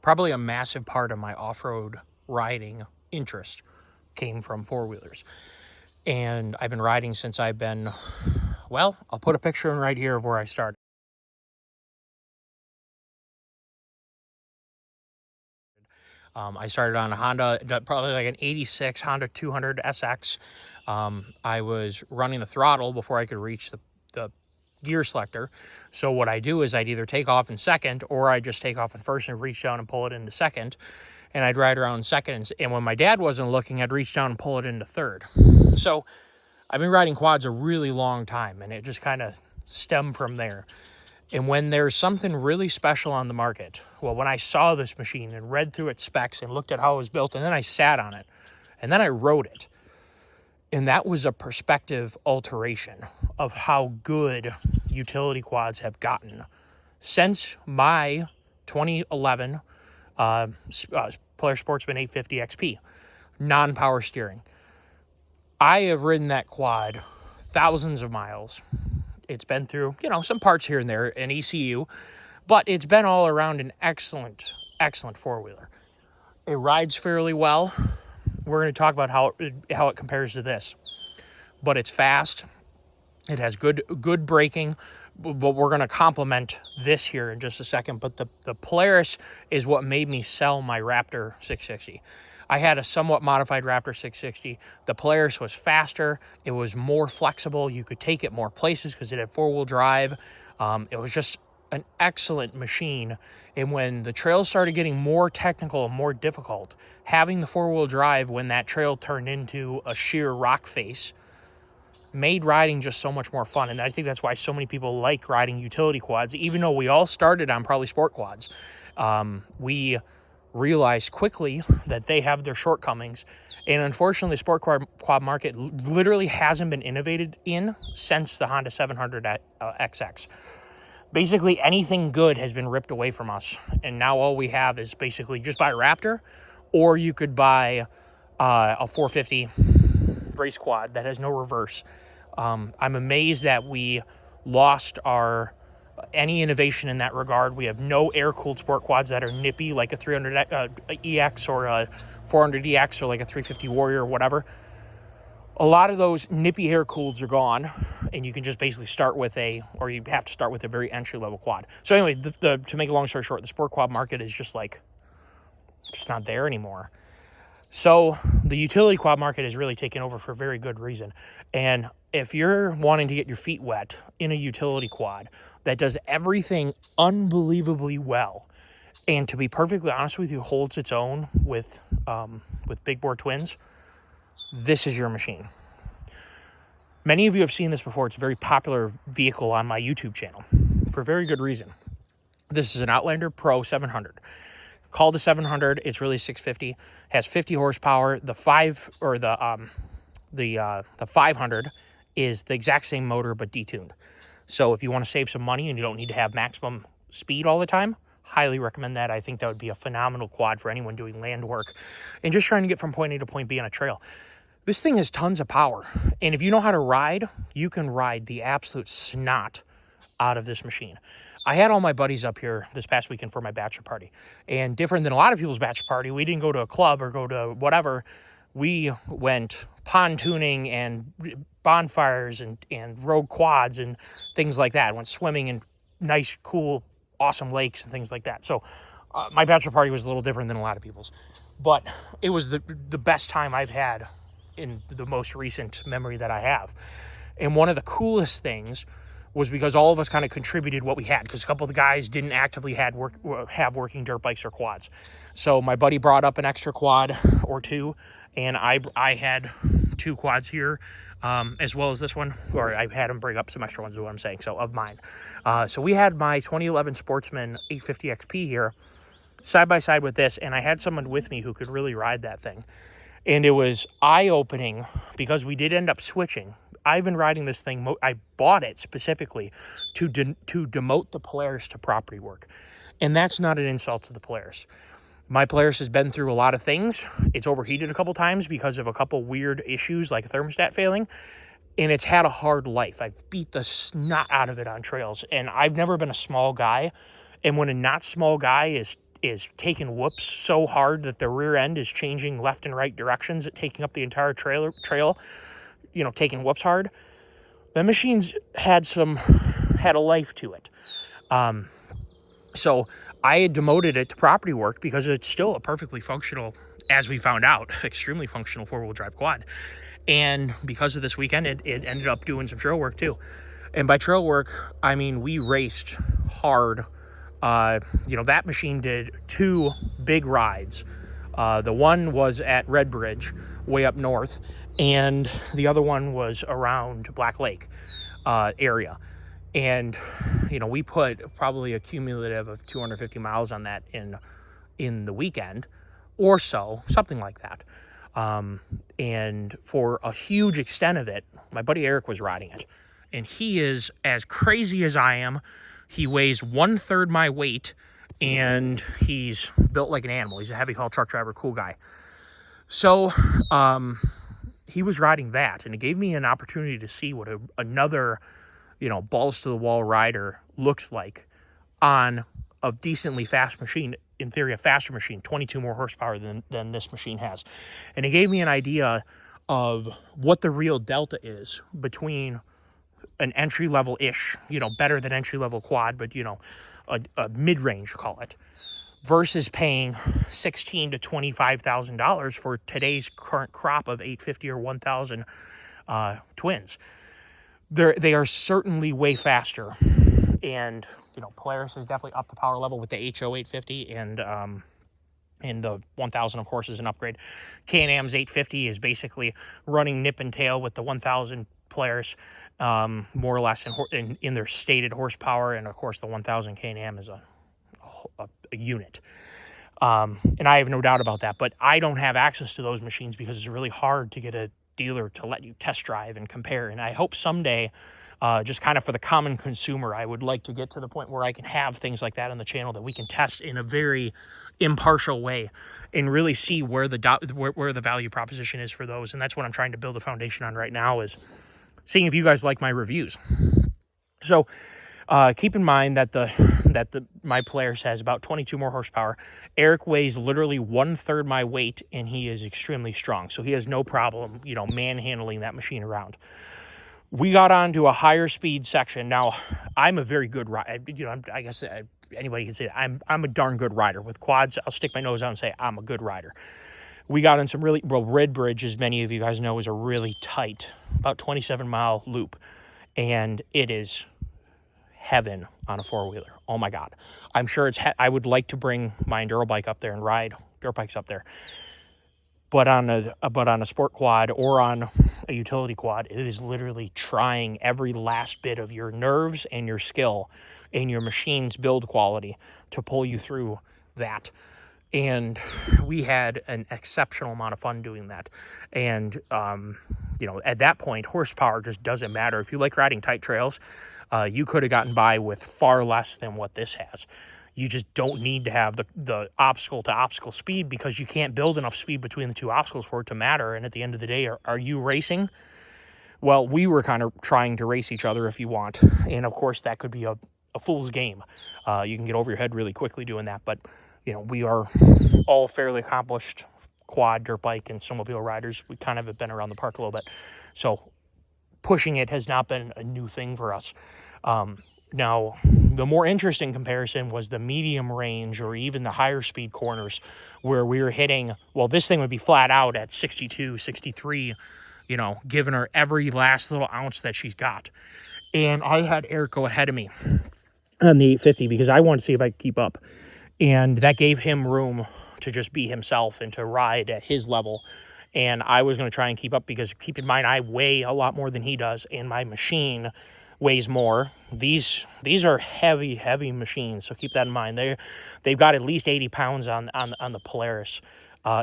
probably a massive part of my off-road riding interest came from four-wheelers. And I've been riding since I've been, well, I'll put a picture in right here of where I started. I started on a Honda, probably like an 86 Honda 200 SX. I was running the throttle before I could reach the gear selector. So what I do is I'd either take off in second, or I just take off in first and reach down and pull it into second. And I'd ride around in second. And when my dad wasn't looking, I'd reach down and pull it into third. So I've been riding quads a really long time, and it just kind of stemmed from there. And when there's something really special on the market, well, when I saw this machine and read through its specs and looked at how it was built, and then I sat on it, and then I rode it, and that was a perspective alteration of how good utility quads have gotten since my 2011 Polaris Sportsman 850 XP, non-power steering. I have ridden that quad thousands of miles. It's been through, some parts here and there, an ECU, but it's been all around an excellent, excellent four-wheeler. It rides fairly well. We're going to talk about how it compares to this. But it's fast. It has good braking, but we're going to complement this here in just a second. But the Polaris is what made me sell my Raptor 660. I had a somewhat modified Raptor 660. The Polaris was faster. It was more flexible. You could take it more places because it had four-wheel drive. It was just an excellent machine. And when the trails started getting more technical and more difficult, having the four-wheel drive when that trail turned into a sheer rock face made riding just so much more fun. And I think that's why so many people like riding utility quads, even though we all started on probably sport quads. We realized quickly that they have their shortcomings, and unfortunately the sport quad market literally hasn't been innovated in since the Honda 700 XX. Basically anything good has been ripped away from us, and now all we have is basically just buy a Raptor, or you could buy a 450 race quad that has no reverse. I'm amazed that we lost any innovation in that regard. We have no air-cooled sport quads that are nippy like a 300 EX or a 400 EX or like a 350 Warrior or whatever. A lot of those nippy air-cooleds are gone, and you can just basically start with you have to start with a very entry-level quad. So anyway, to make a long story short, the sport quad market is just not there anymore. So the utility quad market is really taken over for a very good reason. And if you're wanting to get your feet wet in a utility quad that does everything unbelievably well, and to be perfectly honest with you, holds its own with big bore twins, this is your machine. Many of you have seen this before. It's a very popular vehicle on my YouTube channel for very good reason. This is an Outlander Pro 700. Called the 700, it's really 650, has 50 horsepower. The 500 is the exact same motor but detuned. So if you want to save some money and you don't need to have maximum speed all the time, highly recommend that. I think that would be a phenomenal quad for anyone doing land work and just trying to get from point A to point B on a trail. This thing has tons of power, and if you know how to ride, you can ride the absolute snot out of this machine. I had all my buddies up here this past weekend for my bachelor party, and different than a lot of people's bachelor party, we didn't go to a club or go to whatever. We went pontooning and bonfires and rode quads and things like that. Went swimming in nice, cool, awesome lakes and things like that. So my bachelor party was a little different than a lot of people's, but it was the best time I've had in the most recent memory that I have. And one of the coolest things was because all of us kind of contributed what we had, because a couple of the guys didn't actively have working dirt bikes or quads. So my buddy brought up an extra quad or two, and I had two quads here, as well as this one, or I had him bring up some extra ones is what I'm saying, so of mine. So we had my 2011 Sportsman 850 XP here, side by side with this, and I had someone with me who could really ride that thing. And it was eye-opening because we did end up switching. I've been riding this thing. I bought it specifically to demote the Polaris to property work. And that's not an insult to the Polaris. My Polaris has been through a lot of things. It's overheated a couple times because of a couple weird issues like a thermostat failing. And it's had a hard life. I've beat the snot out of it on trails. And I've never been a small guy. And when a not small guy is is taking whoops so hard that the rear end is changing left and right directions, taking up the entire trail, taking whoops hard. The machine's had a life to it. So I had demoted it to property work because it's still a perfectly functional, as we found out, extremely functional four-wheel drive quad. And because of this weekend, it ended up doing some trail work too. And by trail work, I mean we raced hard. That machine did 2 big rides. The one was at Red Bridge, way up north, and the other one was around Black Lake area. And, we put probably a cumulative of 250 miles on that in the weekend or so, something like that. And for a huge extent of it, my buddy Eric was riding it. And he is as crazy as I am. He weighs 1/3 my weight, and he's built like an animal. He's a heavy haul truck driver, cool guy. So he was riding that, and it gave me an opportunity to see what another balls to the wall rider looks like on a decently fast machine, in theory a faster machine, 22 more horsepower than this machine has. And it gave me an idea of what the real delta is between an entry-level-ish, better than entry-level quad, but, a mid-range, call it, versus paying $16,000 to $25,000 for today's current crop of 850 or 1,000 twins. They are certainly way faster, and Polaris has definitely upped the power level with the HO 850, and the 1000 of course is an upgrade. Can-Am's 850 is basically running nip and tail with the 1000 Polaris, more or less in their stated horsepower, and of course the 1000 Can-Am is a unit. And I have no doubt about that, but I don't have access to those machines because it's really hard to get a dealer to let you test drive and compare. And I hope someday, just kind of for the common consumer, I would like to get to the point where I can have things like that on the channel that we can test in a very impartial way and really see where the value proposition is for those. And that's what I'm trying to build a foundation on right now, is seeing if you guys like my reviews. So keep in mind that my Polaris has about 22 more horsepower. Eric weighs literally 1/3 my weight, and he is extremely strong. So he has no problem, manhandling that machine around. We got onto a higher speed section. Now, I'm a very good rider. I guess anybody can say that. I'm a darn good rider. With quads, I'll stick my nose out and say I'm a good rider. We got in some Red Bridge, as many of you guys know, is a really tight, about 27-mile loop. And it is heaven on a four-wheeler. Oh my God. I'm sure I would like to bring my enduro bike up there and ride dirt bikes up there. But on a sport quad or on a utility quad, it is literally trying every last bit of your nerves and your skill and your machine's build quality to pull you through that. And we had an exceptional amount of fun doing that. And, at that point, horsepower just doesn't matter. If you like riding tight trails, you could have gotten by with far less than what this has. You just don't need to have the obstacle-to-obstacle speed, because you can't build enough speed between the two obstacles for it to matter. And at the end of the day, are you racing? Well, we were kind of trying to race each other, if you want. And, of course, that could be a fool's game. You can get over your head really quickly doing that. But, we are all fairly accomplished quad, dirt bike, and snowmobile riders. We kind of have been around the park a little bit. So pushing it has not been a new thing for us. Now, the more interesting comparison was the medium range or even the higher speed corners, where we were hitting, well, this thing would be flat out at 62, 63, giving her every last little ounce that she's got. And I had Eric go ahead of me on the 850 because I wanted to see if I could keep up. And that gave him room to just be himself and to ride at his level. And I was going to try and keep up because, keep in mind, I weigh a lot more than he does, and my machine weighs more. These are heavy machines, so keep that in mind. They've got at least 80 pounds on the Polaris,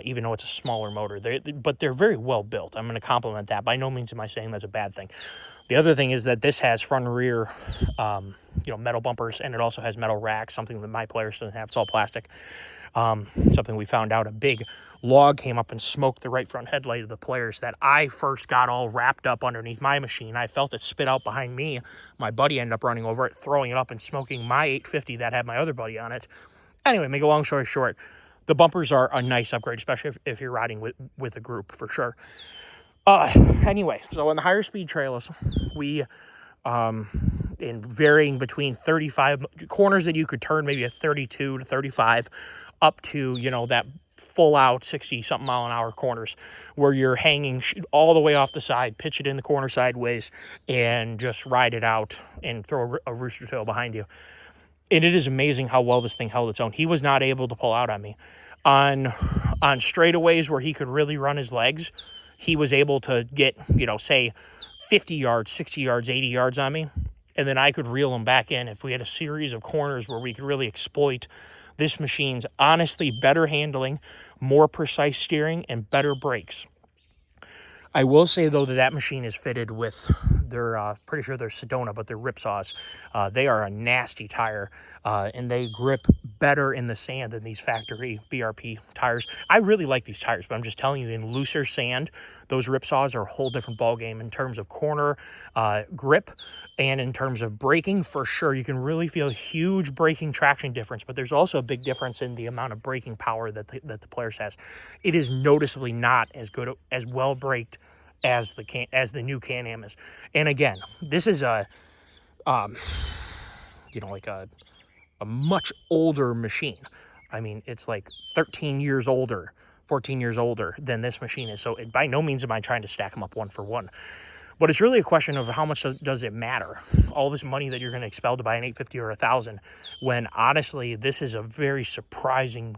even though it's a smaller motor. But they're very well built. I'm going to compliment that. By no means am I saying that's a bad thing. The other thing is that this has front and rear, metal bumpers, and it also has metal racks, something that my Polaris doesn't have. It's all plastic. Something we found out, a big log came up and smoked the right front headlight of the Polaris that I first got all wrapped up underneath my machine. I felt it spit out behind me. My buddy ended up running over it, throwing it up and smoking my 850 that had my other buddy on it. Anyway, make a long story short, the bumpers are a nice upgrade, especially if you're riding with a group, for sure. Anyway, so on the higher speed trails, we, in varying between 35 corners that you could turn maybe a 32 to 35 up to, that full out 60 something mile an hour corners where you're hanging all the way off the side, pitch it in the corner sideways, and just ride it out and throw a rooster tail behind you. And it is amazing how well this thing held its own. He was not able to pull out on me. On straightaways where he could really run his legs, he was able to get, say 50 yards, 60 yards, 80 yards on me. And then I could reel him back in if we had a series of corners where we could really exploit this machine's honestly better handling, more precise steering, and better brakes. I will say, though, that machine is fitted with their, pretty sure they're Sedona, but they're Ripsaws. They are a nasty tire, and they grip better in the sand than these factory BRP tires. I really like these tires, but I'm just telling you, in looser sand, those Ripsaws are a whole different ballgame in terms of corner grip. And in terms of braking, for sure, you can really feel a huge braking traction difference, but there's also a big difference in the amount of braking power that the Polaris has. It is noticeably not as good, as well braked as the new Can-Am is. And again, this is a much older machine. I mean, it's like 13 years older, 14 years older than this machine is. So by no means am I trying to stack them up one for one. But it's really a question of how much does it matter? All this money that you're going to expel to buy an 850 or 1,000, when honestly, this is a very surprising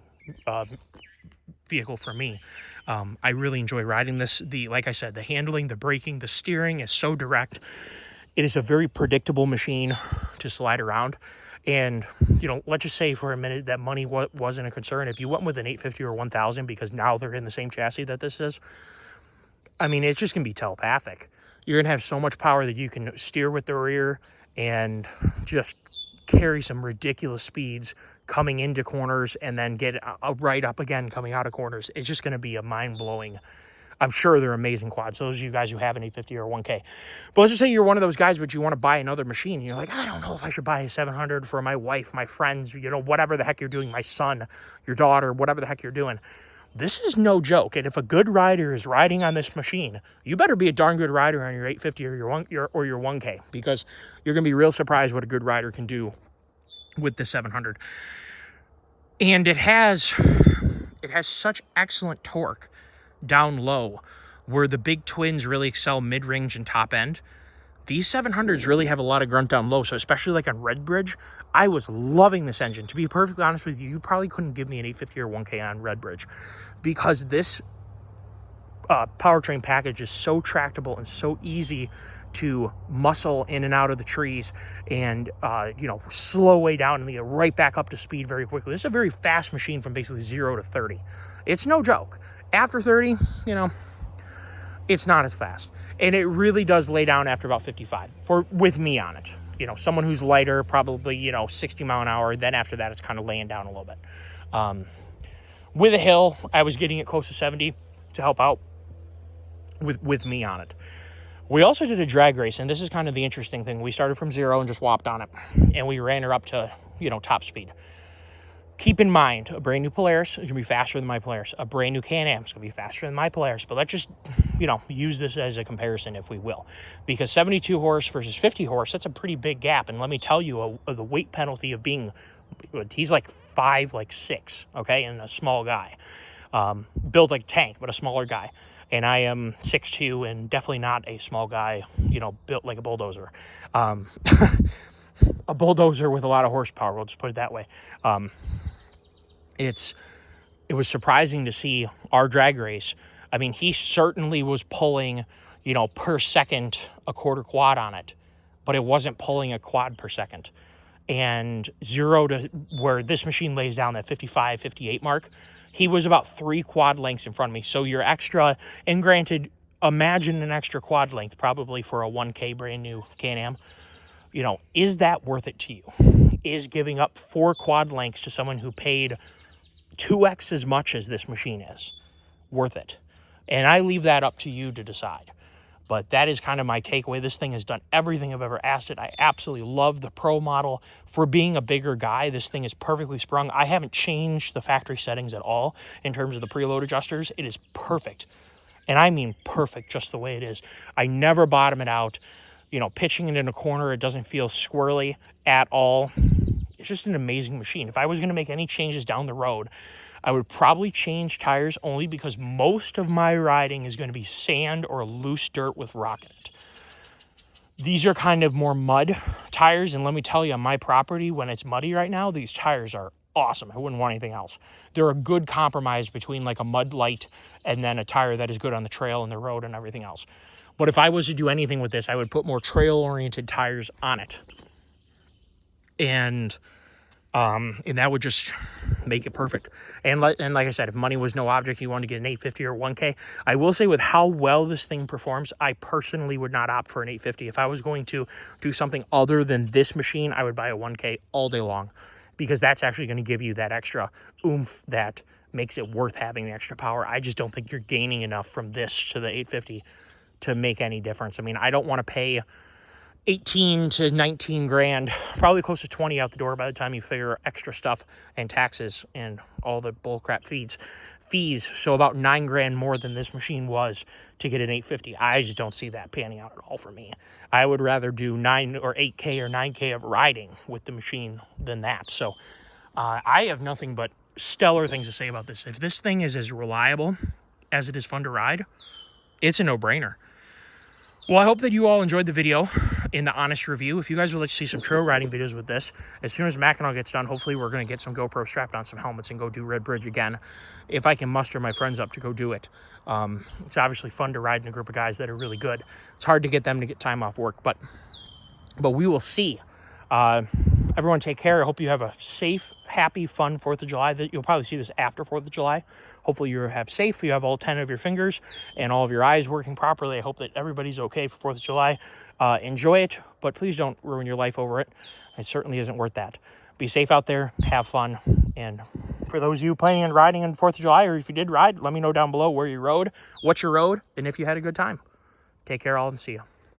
vehicle for me. I really enjoy riding this. Like I said, the handling, the braking, the steering is so direct. It is a very predictable machine to slide around. And, let's just say for a minute that money wasn't a concern. If you went with an 850 or 1,000 because now they're in the same chassis that this is, I mean, it's just going to be telepathic. You're going to have so much power that you can steer with the rear and just carry some ridiculous speeds coming into corners and then get right up again coming out of corners. It's just going to be a mind-blowing. I'm sure they're amazing quads. Those of you guys who have an 850 or 1K. But let's just say you're one of those guys, but you want to buy another machine. You're like, I don't know if I should buy a 700 for my wife, my friends, whatever the heck you're doing, my son, your daughter, whatever the heck you're doing. This is no joke, and if a good rider is riding on this machine, you better be a darn good rider on your 850 or your 1K, because you're going to be real surprised what a good rider can do with the 700. And it has such excellent torque down low, where the big twins really excel mid-range and top end. These 700s really have a lot of grunt down low, so especially like on Red Bridge, I was loving this engine. To be perfectly honest with you, you probably couldn't give me an 850 or 1K on Red Bridge, because this powertrain package is so tractable and so easy to muscle in and out of the trees and, slow way down and get right back up to speed very quickly. This is a very fast machine from basically 0 to 30. It's no joke. After 30, it's not as fast. And it really does lay down after about 55 with me on it. Someone who's lighter, probably, 60 mile an hour. Then after that, it's kind of laying down a little bit. With a hill, I was getting it close to 70 to help out with me on it. We also did a drag race, and this is kind of the interesting thing. We started from 0 and just whopped on it, and we ran her up to, top speed. Keep in mind, a brand new Polaris is going to be faster than my Polaris. A brand new Can-Am is going to be faster than my Polaris. But let's just, use this as a comparison, if we will. Because 72 horse versus 50 horse, that's a pretty big gap. And let me tell you, the weight penalty of being, he's like 5'6", okay, and a small guy. Built like a tank, but a smaller guy. And I am 6'2", and definitely not a small guy, built like a bulldozer. A bulldozer with a lot of horsepower, we'll just put it that way. It was surprising to see our drag race. I mean, he certainly was pulling, per second a quarter quad on it, but it wasn't pulling a quad per second. And 0 to where this machine lays down that 55, 58 mark, he was about 3 quad lengths in front of me. So your extra, and granted, imagine an extra quad length probably for a 1K brand new Can-Am. Is that worth it to you? Is giving up 4 quad lengths to someone who paid 2x as much as this machine is worth it? And I leave that up to you to decide. But that is kind of my takeaway. This thing has done everything I've ever asked it. I absolutely love the Pro model. For being a bigger guy, this thing is perfectly sprung. I haven't changed the factory settings at all in terms of the preload adjusters. It is perfect. And I mean perfect, just the way it is. I never bottom it out. You know, pitching it in a corner, it doesn't feel squirrely at all. It's just an amazing machine. If I was going to make any changes down the road, I would probably change tires only because most of my riding is going to be sand or loose dirt with rock in it. These are kind of more mud tires, and let me tell you, on my property, when it's muddy right now, these tires are awesome. I wouldn't want anything else. They're a good compromise between like a mud light and then a tire that is good on the trail and the road and everything else. But if I was to do anything with this, I would put more trail-oriented tires on it. And that would just make it perfect. And like I said, if money was no object, you wanted to get an 850 or 1K, I will say with how well this thing performs, I personally would not opt for an 850. If I was going to do something other than this machine, I would buy a 1K all day long, because that's actually going to give you that extra oomph that makes it worth having the extra power. I just don't think you're gaining enough from this to the 850 to make any difference. I mean, I don't want to pay 18 to 19 grand, probably close to 20 out the door by the time you figure extra stuff and taxes and all the bullcrap fees. So about 9 grand more than this machine was to get an 850. I just don't see that panning out at all for me. I would rather do 9 or 8K or 9K of riding with the machine than that. So I have nothing but stellar things to say about this. If this thing is as reliable as it is fun to ride, it's a no-brainer. Well, I hope that you all enjoyed the video in the honest review. If you guys would like to see some trail riding videos with this, as soon as Mackinac gets done, hopefully we're going to get some GoPro strapped on some helmets and go do Red Bridge again, if I can muster my friends up to go do it. It's obviously fun to ride in a group of guys that are really good. It's hard to get them to get time off work, but we will see. Everyone take care. I hope you have a safe, happy, fun 4th of July. You'll probably see this after 4th of July. Hopefully you have all 10 of your fingers and all of your eyes working properly. I hope that everybody's okay for 4th of July. Enjoy it, but please don't ruin your life over it. It certainly isn't worth that. Be safe out there. Have fun. And for those of you planning on riding on 4th of July, or if you did ride, let me know down below where you rode, what you rode, and if you had a good time. Take care all and see you.